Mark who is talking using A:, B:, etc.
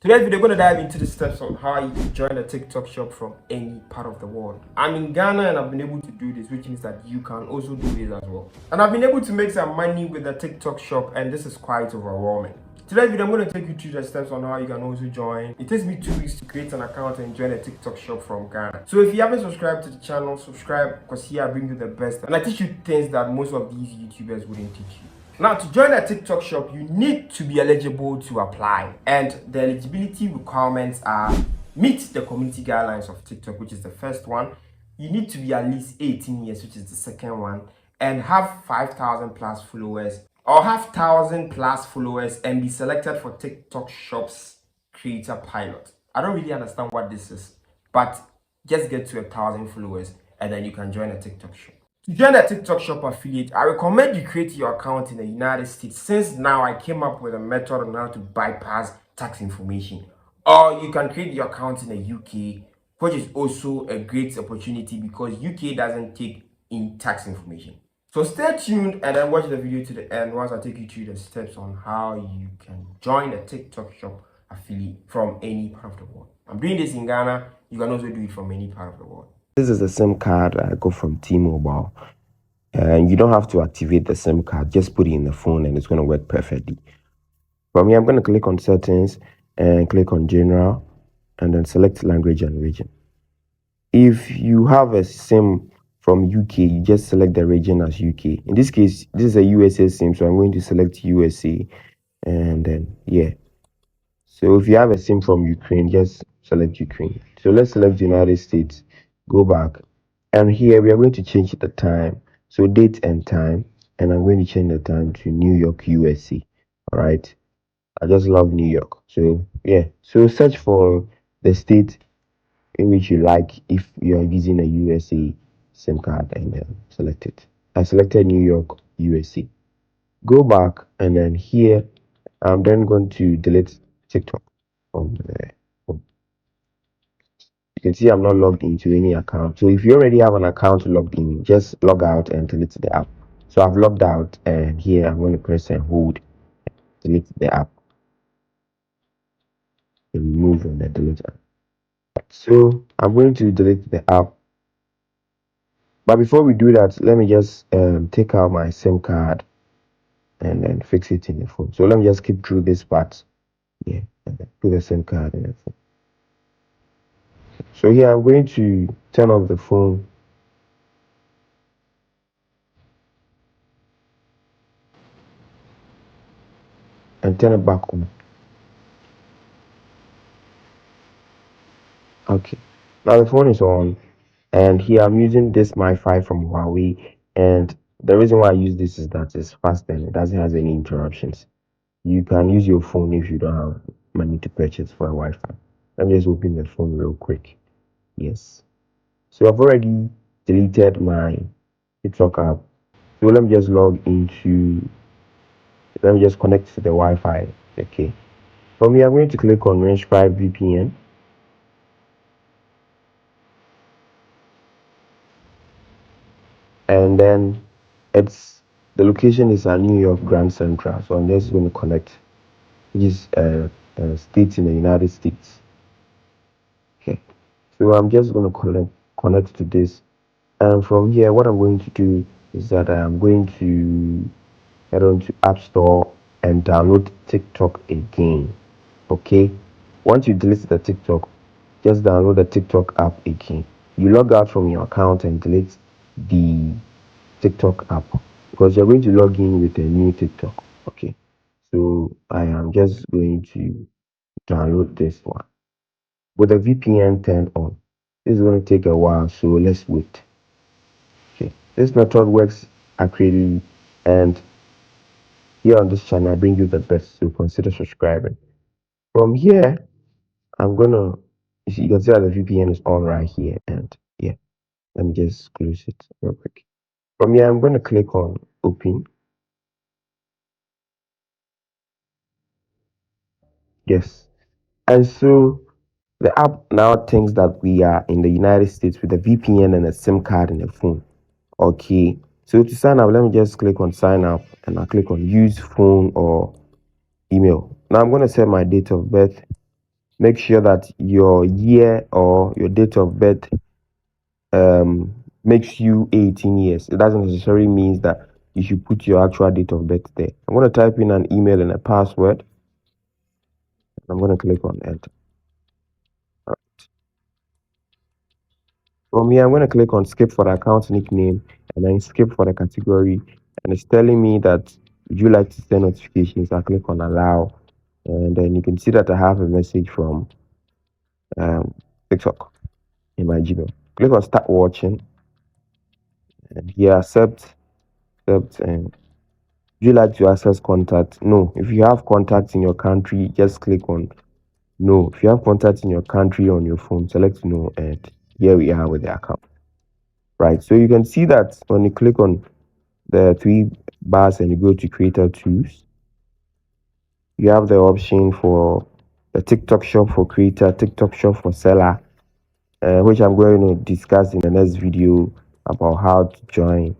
A: Today's video, we're going to dive into the steps on how you can join a TikTok shop from any part of the world. I'm in Ghana and I've been able to do this, which means that you can also do this as well. And I've been able to make some money with the TikTok shop, and this is quite overwhelming. Today's video, I'm going to take you through the steps on how you can also join. It takes me 2 weeks to create an account and join a TikTok shop from Ghana. So if you haven't subscribed to the channel, subscribe, because here I bring you the best. And I teach you things that most of these YouTubers wouldn't teach you. Now, to join a TikTok shop, you need to be eligible to apply. And the eligibility requirements are: meet the community guidelines of TikTok, which is the first one. You need to be at least 18 years, which is the second one. And have 5,000 plus followers, or have 1,000 plus followers, and be selected for TikTok shop's creator pilot. I don't really understand what this is, but just get to 1,000 followers and then you can join a TikTok shop. To join a TikTok shop affiliate, I recommend you create your account in the United States, since now I came up with a method on how to bypass tax information. Or you can create your account in the UK, which is also a great opportunity because UK doesn't take in tax information. So stay tuned and then watch the video to the end once I take you through the steps on how you can join a TikTok shop affiliate from any part of the world. I'm doing this in Ghana. You can also do it from any part of the world.
B: This is the SIM card I got from T-Mobile, and you don't have to activate the SIM card. Just put it in the phone and it's going to work perfectly. From here, I'm going to click on settings and click on general and then select language and region. If you have a SIM from UK, you just select the region as UK. In this case, this is a USA SIM, so I'm going to select USA, and then so if you have a SIM from Ukraine, just select Ukraine. So let's select the United States, go back, and here we are going to change the time. So date and time, and I'm going to change the time to New York, USA. All right. I just love New York. So so search for the state in which you like if you are using a USA SIM card, and select it. I selected New York, USA. Go back, and then here I'm then going to delete TikTok from there. You can see I'm not logged into any account. So if you already have an account logged in, just log out and delete the app. So I've logged out, and here I'm going to press and hold, delete the app, remove and then delete it. So I'm going to delete the app. But before we do that, let me just take out my SIM card and then fix it in the phone. So let me just skip through this part. And then put the SIM card in the phone. So here I'm going to turn off the phone. And turn it back on. Okay. Now the phone is on. And here I'm using this Mi-Fi from Huawei, and the reason why I use this is that it's fast and it doesn't have any interruptions. You can use your phone if you don't have money to purchase for a Wi-Fi. Let me just open the phone real quick. Yes. So I've already deleted my TikTok app. So let me just connect to the Wi-Fi. Okay. From here, I'm going to click on Reinstallation VPN. And then the location is at New York Grand Central. So I'm just going to connect, which is states in the United States. Okay. So I'm just going to connect to this. And from here, what I'm going to do is that I'm going to head on to App Store and download TikTok again. Okay. Once you delete the TikTok, just download the TikTok app again. You log out from your account and delete the TikTok app because you're going to log in with a new TikTok. Okay. So I am just going to download this one with the VPN turned on. This is going to take a while, so let's wait. Okay. This method works accurately, and here on this channel I bring you the best, so consider subscribing. From here, I'm gonna, you can see that the VPN is on right here, and let me just close it real quick. From here, I'm gonna click on open. Yes. And so the app now thinks that we are in the United States with a VPN and a SIM card in the phone. Okay. So to sign up, let me just click on sign up, and I'll click on use phone or email. Now I'm going to set my date of birth. make sure that your year or your date of birth makes you 18 years. It doesn't necessarily mean that you should put your actual date of birth there. I'm going to type in an email and a password. I'm going to click on enter. From here, I'm going to click on skip for the account nickname and then skip for the category. And it's telling me that would you like to send notifications? I click on allow. And then you can see that I have a message from TikTok in my Gmail. Click on start watching. And here accept. And would you like to access contact? No. If you have contacts in your country, just click on no. If you have contacts in your country on your phone, select no. And here we are with the account. Right. So you can see that when you click on the three bars and you go to creator tools, you have the option for the TikTok shop for creator, TikTok shop for seller, which I'm going to discuss in the next video about how to join